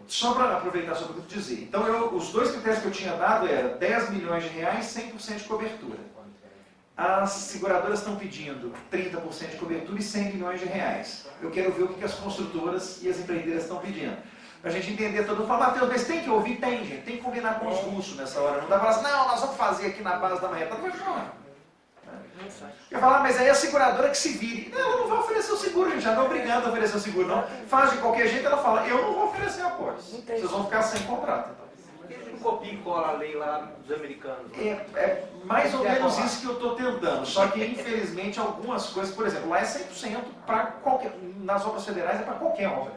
Só para aproveitar só para eu dizer. Então, os dois critérios que eu tinha dado eram 10 milhões de reais, 100% de cobertura. As seguradoras estão pedindo 30% de cobertura e 100 milhões de reais. Eu quero ver o que as construtoras e as empreiteiras estão pedindo. Para a gente entender todo mundo. Fala, Matheus, mas tem que ouvir? Tem, gente. Tem que combinar com os russos nessa hora. Não dá para falar assim, não, nós vamos fazer aqui na base da marreta. Não vai funcionar. Eu falo, mas aí a seguradora que se vire. Não, ela não vai oferecer o seguro, gente. Já não é obrigada a oferecer o seguro, não. Faz de qualquer jeito, ela fala, eu não vou oferecer apoio. Vocês vão ficar sem contrato. Ele copia e cola a lei lá dos americanos. É mais ou menos isso que eu estou tentando. Só que, infelizmente, algumas coisas, por exemplo, lá é 100% para qualquer. Nas obras federais é para qualquer obra.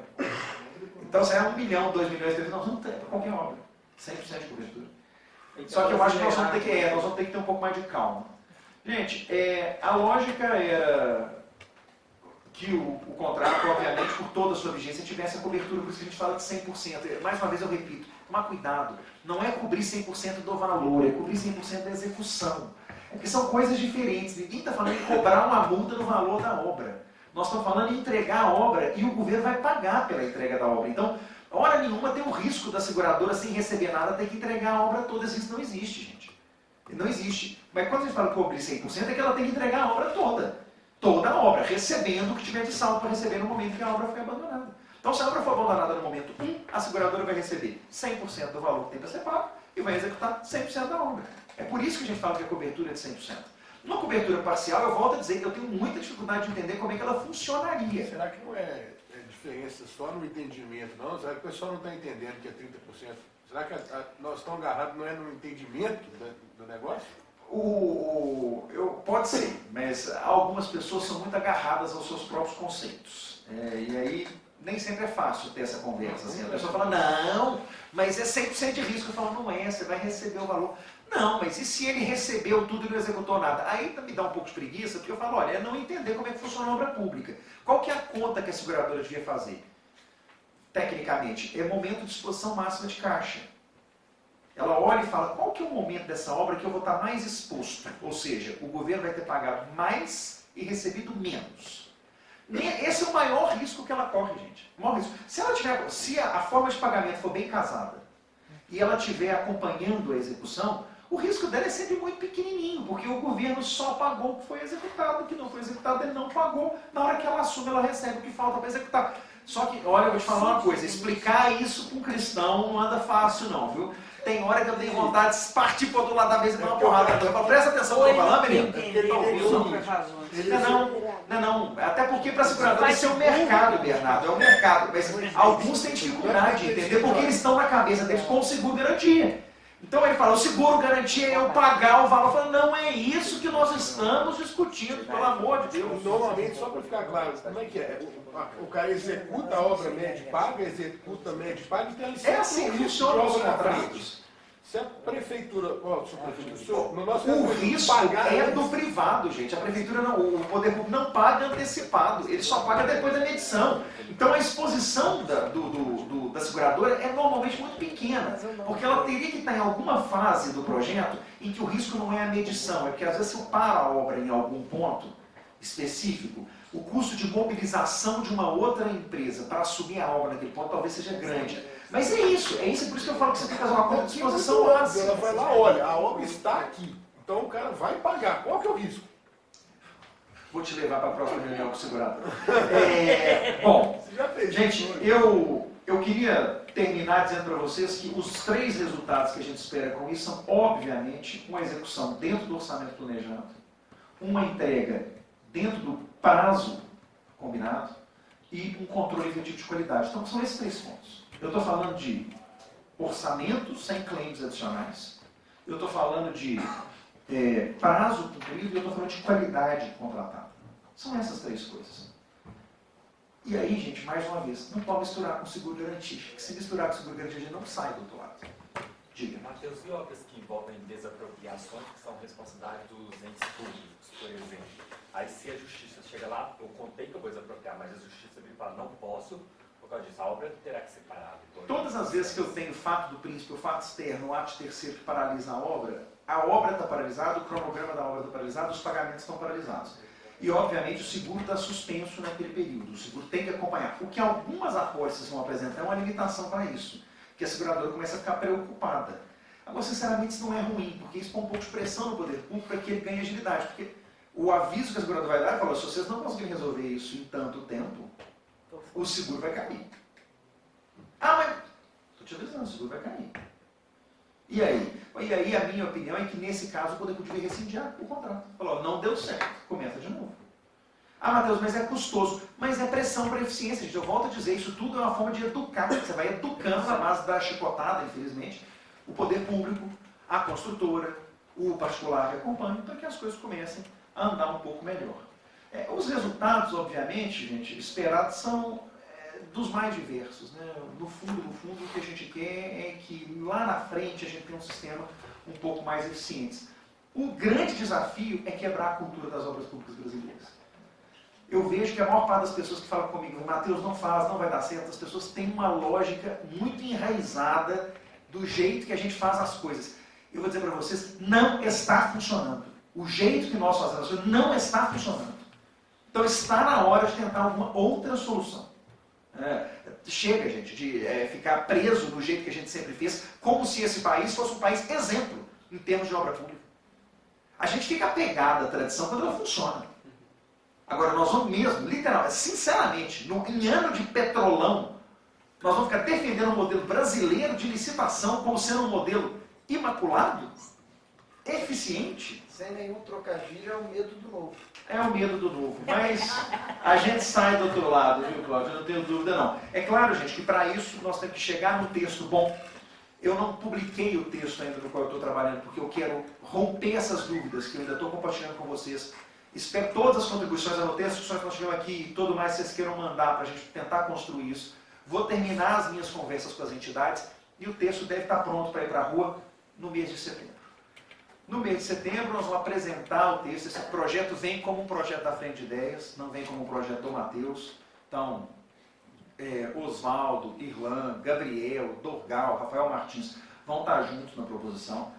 Então, se é 1 milhão, 2 milhões, 3 milhões, não tem para qualquer obra. 100% de cobertura. Só que eu acho que nós vamos ter que ter um pouco mais de calma. Gente, a lógica era que o contrato, obviamente, por toda a sua vigência, tivesse a cobertura, por isso que a gente fala de 100%. Mais uma vez eu repito, tomar cuidado, não é cobrir 100% do valor, é cobrir 100% da execução. Porque são coisas diferentes, ninguém está falando em cobrar uma multa no valor da obra. Nós estamos falando em entregar a obra e o governo vai pagar pela entrega da obra. Então, hora nenhuma tem o risco da seguradora, sem receber nada, ter que entregar a obra toda. Isso não existe, gente. Não existe. Mas quando a gente fala que cobrir 100%, é que ela tem que entregar a obra toda. Toda a obra, recebendo o que tiver de saldo para receber no momento que a obra foi abandonada. Então, se a obra for abandonada no momento 1, a seguradora vai receber 100% do valor que tem para ser pago e vai executar 100% da obra. É por isso que a gente fala que a cobertura é de 100%. Numa cobertura parcial, eu volto a dizer que eu tenho muita dificuldade de entender como é que ela funcionaria. Será que não é diferença só no entendimento, não? Será que o pessoal não está entendendo que é 30%? Será que nós estamos agarrados não é no entendimento do negócio? Pode ser, mas algumas pessoas são muito agarradas aos seus próprios conceitos. E aí nem sempre é fácil ter essa conversa. Assim. A pessoa fala, não, mas é 100% de risco. Eu falo, não é, você vai receber o valor. Não, mas e se ele recebeu tudo e não executou nada? Aí me dá um pouco de preguiça, porque eu falo, olha, é não entender como é que funciona a obra pública. Qual que é a conta que a seguradora devia fazer? Tecnicamente, é momento de disposição máxima de caixa. Ela olha e fala, qual que é o momento dessa obra que eu vou estar mais exposto? Ou seja, o governo vai ter pagado mais e recebido menos. Esse é o maior risco que ela corre, gente. O maior risco. Se a forma de pagamento for bem casada e ela estiver acompanhando a execução, o risco dela é sempre muito pequenininho, porque o governo só pagou o que foi executado, o que não foi executado ele não pagou. Na hora que ela assume, ela recebe o que falta para executar. Só que, olha, eu vou te falar uma coisa, explicar isso para um cristão não anda fácil não, viu? Tem hora que eu tenho vontade de partir para o outro lado da mesa e dar uma porrada. Eu falo, presta atenção no que eu estou falando, menino. Não. Até porque para a seguradora isso é o mercado, Bernardo. É o mercado. Mas alguns têm dificuldade de entender porque eles estão na cabeça deles com o seguro garantia. Então ele fala, o seguro garantia é eu pagar o valor. Eu falo, não é isso que nós estamos discutindo, pelo amor de Deus. Normalmente, só para ficar claro, como é que é? O cara executa a obra média paga, executa a média paga, então ele é assim que funciona os contratos. Se a prefeitura, no nosso o risco é do privado, gente. A prefeitura não, o poder público não paga antecipado, ele só paga depois da medição. Então a exposição da seguradora é normalmente muito pequena, porque ela teria que estar em alguma fase do projeto em que o risco não é a medição, é porque às vezes se eu paro a obra em algum ponto específico, o custo de mobilização de uma outra empresa para assumir a obra naquele ponto talvez seja grande. Mas é isso por isso que eu falo que você tem que fazer uma conta de disposição máxima. Ela vai lá, olha, a obra está aqui, então o cara vai pagar. Qual que é o risco? Vou te levar para a próxima reunião com o segurador. Bom, gente, eu queria terminar dizendo para vocês que os 3 resultados que a gente espera com isso são, obviamente, uma execução dentro do orçamento planejado, uma entrega dentro do prazo combinado e um controle efetivo de qualidade. Então, são esses 3 pontos. Eu estou falando de orçamento sem claims adicionais, eu estou falando de prazo cumprido e eu estou falando de qualidade contratada. São essas 3 coisas. E aí, gente, mais uma vez, não pode misturar com seguro garantia. Porque se misturar com seguro garantia, a gente não sai do outro lado. Diga. Matheus, e obras que envolvem desapropriações que são responsabilidade dos entes públicos, por exemplo? Aí se a justiça chega lá, eu contei que eu vou desapropriar, mas a justiça me fala, não posso, por causa disso, a obra terá que ser parada. Todas as vezes que eu tenho o fato do príncipe, o fato externo, o ato terceiro que paralisa a obra está paralisada, o cronograma da obra está paralisado, os pagamentos estão paralisados. E, obviamente, o seguro está suspenso naquele período. O seguro tem que acompanhar. O que algumas apólices vão apresentar é uma limitação para isso. Que a seguradora começa a ficar preocupada. Agora, sinceramente, isso não é ruim, porque isso põe um pouco de pressão no poder público para que ele ganhe agilidade. Porque o aviso que a seguradora vai dar fala, se vocês não conseguirem resolver isso em tanto tempo, o seguro vai cair. Ah, mas... Estou te avisando, o seguro vai cair. E aí? E aí a minha opinião é que nesse caso o poder público devia rescindir o contrato. Falou, não deu certo, começa de novo. Ah, Matheus, mas é custoso. Mas é pressão para eficiência, gente. Eu volto a dizer, isso tudo é uma forma de educar. Você vai educando na base da chicotada, infelizmente, o poder público, a construtora, o particular que acompanha, para que as coisas comecem a andar um pouco melhor. Os resultados, obviamente, gente, esperados são dos mais diversos. Né? No fundo, o que a gente quer é que lá na frente a gente tenha um sistema um pouco mais eficiente. O grande desafio é quebrar a cultura das obras públicas brasileiras. Eu vejo que a maior parte das pessoas que falam comigo, Matheus, não faz, não vai dar certo, as pessoas têm uma lógica muito enraizada do jeito que a gente faz as coisas. Eu vou dizer para vocês, não está funcionando. O jeito que nós fazemos as coisas não está funcionando. Então está na hora de tentar alguma outra solução. Chega, gente, de ficar preso no jeito que a gente sempre fez, como se esse país fosse um país exemplo em termos de obra pública. A gente fica apegado à tradição quando ela funciona. Agora, nós vamos mesmo, literalmente, sinceramente, em ano de petrolão, nós vamos ficar defendendo um modelo brasileiro de licitação como sendo um modelo imaculado, eficiente. Sem nenhum trocadilho, é o medo do novo. É o medo do novo, mas a gente sai do outro lado, viu, Cláudio? Eu não tenho dúvida, não. É claro, gente, que para isso nós temos que chegar no texto bom. Eu não publiquei o texto ainda no qual eu estou trabalhando, porque eu quero romper essas dúvidas que eu ainda estou compartilhando com vocês. Espero todas as contribuições, anotei as discussões que nós tivemos aqui e tudo mais que vocês queiram mandar para a gente tentar construir isso. Vou terminar as minhas conversas com as entidades e o texto deve estar pronto para ir para a rua no mês de setembro. No mês de setembro nós vamos apresentar o texto. Esse projeto vem como um projeto da Frente de Ideias, não vem como um projeto do Matheus. Então, Oswaldo, Irlan, Gabriel, Dorgal, Rafael Martins vão estar juntos na proposição.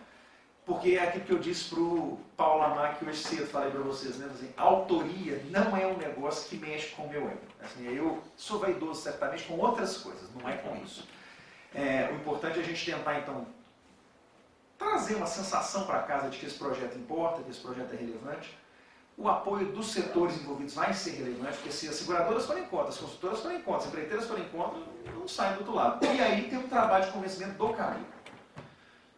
Porque é aquilo que eu disse para o Paulo Amar, que hoje cedo falei para vocês, né? Assim, a autoria não é um negócio que mexe com o meu ego. Assim, eu sou vaidoso certamente com outras coisas, não é com isso. O importante é a gente tentar, então, trazer uma sensação para casa de que esse projeto importa, que esse projeto é relevante. O apoio dos setores envolvidos vai ser relevante, porque se as seguradoras forem contra, as construtoras forem contra, as empreiteiras forem contra, não sai do outro lado. E aí tem um trabalho de convencimento do caminho.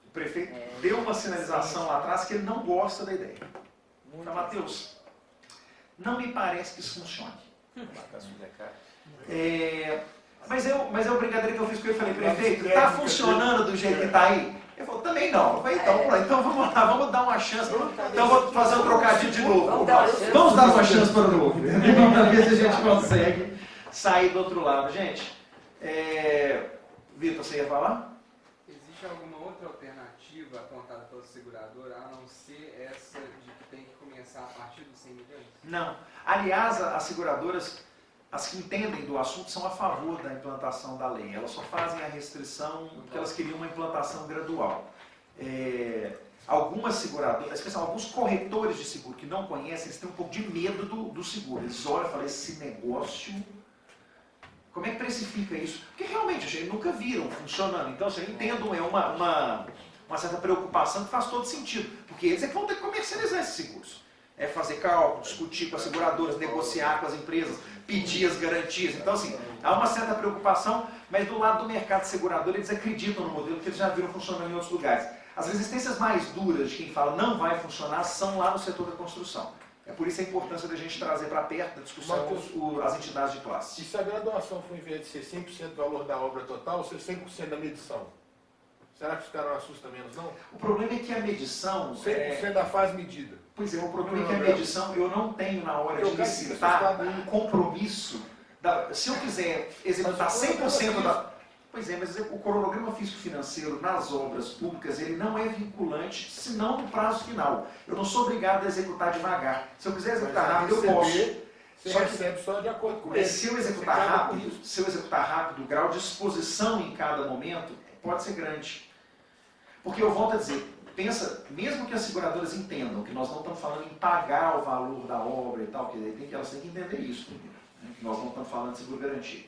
O prefeito deu uma sinalização lá atrás que ele não gosta da ideia. Então, Matheus, não me parece que isso funcione. Mas é o brincadeira que eu fiz com ele. Falei, prefeito, está funcionando do jeito que está aí? Ele falou, também não. Eu falei, então vamos lá, vamos dar uma chance. Então vou fazer um trocadilho de novo. Vamos dar uma chance para o novo. Vamos ver se a gente consegue sair do outro lado. Gente, Vitor, você ia falar? Existe alguma outra alternativa apontada pelo segurador, a não ser essa de que tem que começar a partir dos 100 milhões? Não. Aliás, as seguradoras, as que entendem do assunto, são a favor da implantação da lei. Elas só fazem a restrição porque elas queriam uma implantação gradual. Algumas seguradoras, especialmente alguns corretores de seguro que não conhecem, eles têm um pouco de medo do seguro. Eles olham e falam, esse negócio, como é que precifica isso? Porque realmente, a gente nunca viram funcionando. Então, assim, eu entendo, uma certa preocupação que faz todo sentido. Porque eles é que vão ter que comercializar esses seguros. Fazer cálculo, discutir com as seguradoras, negociar com as empresas, pedir as garantias. Então, assim, há uma certa preocupação, mas do lado do mercado segurador, eles acreditam no modelo que eles já viram funcionando em outros lugares. As resistências mais duras de quem fala não vai funcionar são lá no setor da construção. É por isso a importância da gente trazer para perto da discussão as entidades de classe. E se a graduação for, em vez de ser 100% do valor da obra total, ser 100% da medição? Será que os caras não assustam menos, não? O problema é que a medição... 100% da fase medida. Pois é, o problema é que a medição, eu não tenho na hora de licitar um compromisso. Se eu quiser executar 100% da... Pois é, mas o cronograma físico-financeiro nas obras públicas, ele não é vinculante, senão no prazo final. Eu não sou obrigado a executar devagar. Se eu quiser executar rápido, eu posso. Você recebe só de acordo com ele. Mas se eu executar rápido, o grau de exposição em cada momento pode ser grande. Porque eu volto a dizer, pensa, mesmo que as seguradoras entendam que nós não estamos falando em pagar o valor da obra e tal, que elas têm que entender isso, né? Que nós não estamos falando de seguro garantia.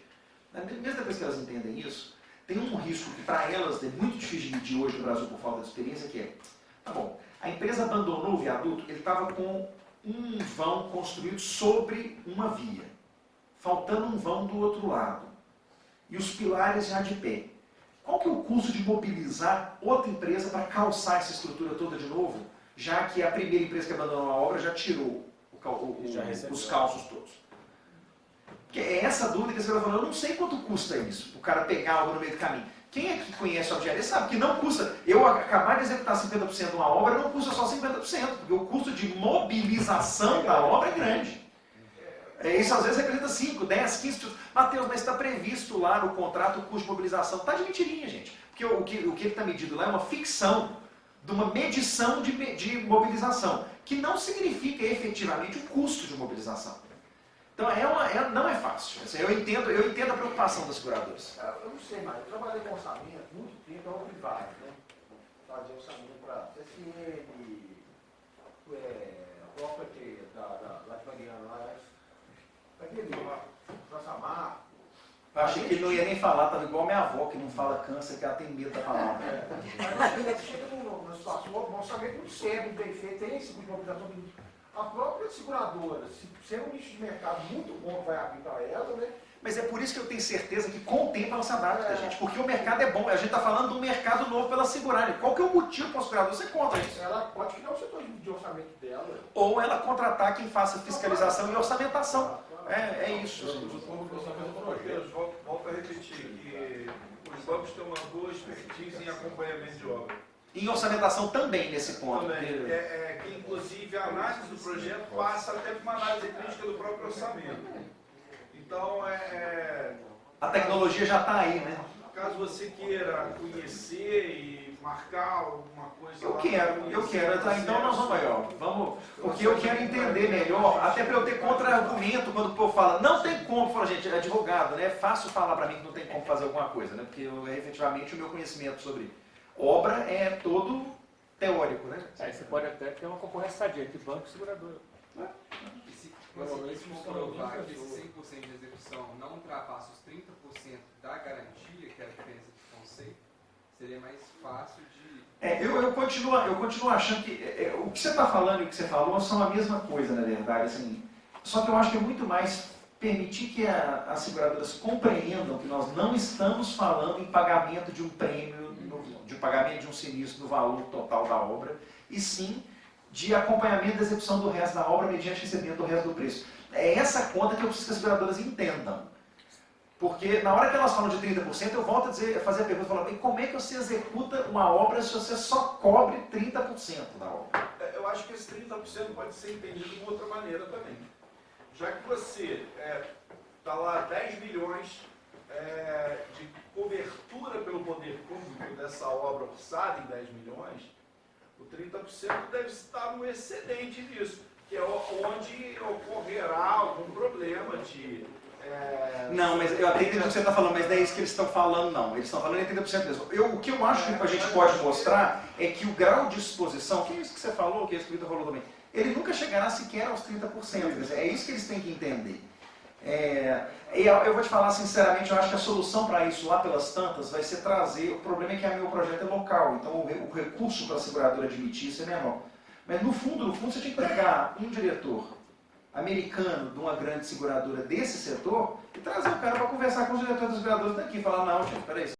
Mesmo depois que elas entendem isso, tem um risco que para elas é muito difícil de medir hoje no Brasil por falta de experiência, que é, tá bom, a empresa abandonou o viaduto, ele estava com um vão construído sobre uma via, faltando um vão do outro lado, e os pilares já de pé. Qual que é o custo de mobilizar outra empresa para calçar essa estrutura toda de novo, já que a primeira empresa que abandonou a obra já tirou os calços todos? Porque é essa dúvida que você vai falando, eu não sei quanto custa isso, o cara pegar algo no meio do caminho. Quem é que conhece a engenharia sabe que não custa, eu acabar de executar 50% de uma obra não custa só 50%, porque o custo de mobilização da obra é grande. Isso às vezes representa 5, 10, 15%. Matheus, mas está previsto lá no contrato o custo de mobilização. Está de mentirinha, gente. Porque o que está medido lá é uma ficção de uma medição de mobilização, que não significa efetivamente o custo de mobilização. Então não é fácil. Assim, eu entendo a preocupação das seguradoras. Eu não sei, mas eu trabalhei com orçamento muito tempo, é um privado, né? Fazia orçamento para CSN, a própria da Mariana lá, aquele Samar. Eu achei que ele não ia nem falar, estava igual a minha avó, que não fala câncer, que ela tem medo da palavra. Mas chega numa situação, um orçamento muito sério, bem feito, tem esse tipo de mobilização. A própria seguradora, se é um nicho de mercado muito bom que vai abrir para ela, né? Mas é por isso que eu tenho certeza que com o tempo ela se adapta, gente. Porque o mercado é bom. A gente está falando de um mercado novo pela seguradora. Qual que é o motivo para a seguradora? Você conta isso. Ela pode criar o setor de orçamento dela. Ou ela contratar quem faça fiscalização e orçamentação. É isso. Volto a repetir que os bancos têm uma boa expertise em acompanhamento de obra. Em orçamentação também, nesse ponto. Também. Que inclusive a análise do projeto passa até por uma análise crítica do próprio orçamento. Então, A tecnologia já está aí, né? caso você queira conhecer e marcar alguma coisa Eu lá, quero. Tá, então nós vamos aí, ó. Porque eu quero entender melhor, até para eu ter contra-argumento quando o povo fala, não tem como, fala, gente, advogado, né? É fácil falar para mim que não tem como fazer alguma coisa, né? Porque efetivamente o meu conhecimento sobre obra é todo teórico, né? Aí você pode até ter uma concorrência sadia entre banco e seguradora. E se conseguisse comprovar que esse 100% de execução não ultrapassa os 30% da garantia, que é a diferença de conceito, seria mais fácil de... Eu continuo achando que o que você está falando e o que você falou são a mesma coisa, na verdade. Assim, só que eu acho que é muito mais permitir que as seguradoras compreendam que nós não estamos falando em pagamento de um prêmio, de pagamento de um sinistro no valor total da obra, e sim de acompanhamento da execução do resto da obra mediante recebimento do resto do preço. É essa conta que eu preciso que as seguradoras entendam. Porque na hora que elas falam de 30%, eu volto a fazer a pergunta, falando, e como é que você executa uma obra se você só cobre 30% da obra? Eu acho que esse 30% pode ser entendido de uma outra maneira também. Já que você está lá 10 milhões de cobertura pelo poder público dessa obra orçada em 10 milhões, o 30% deve estar no excedente disso, que é onde ocorrerá algum problema de... Não, mas eu até entendo o que você está falando, mas não é isso que eles estão falando, não. Eles estão falando em 30% mesmo. O que eu acho que a gente pode mostrar é que o grau de exposição, que é isso que você falou, que a escrita falou também, ele nunca chegará sequer aos 30%. É isso que eles têm que entender. Eu vou te falar sinceramente, eu acho que a solução para isso lá pelas tantas vai ser trazer, o problema é que o meu projeto é local, então o recurso para a seguradora admitir isso é menor. Mas no fundo, você tinha que pegar um diretor americano de uma grande seguradora desse setor e trazer o cara para conversar com os diretores das seguradoras daqui e falar, não, gente, peraí,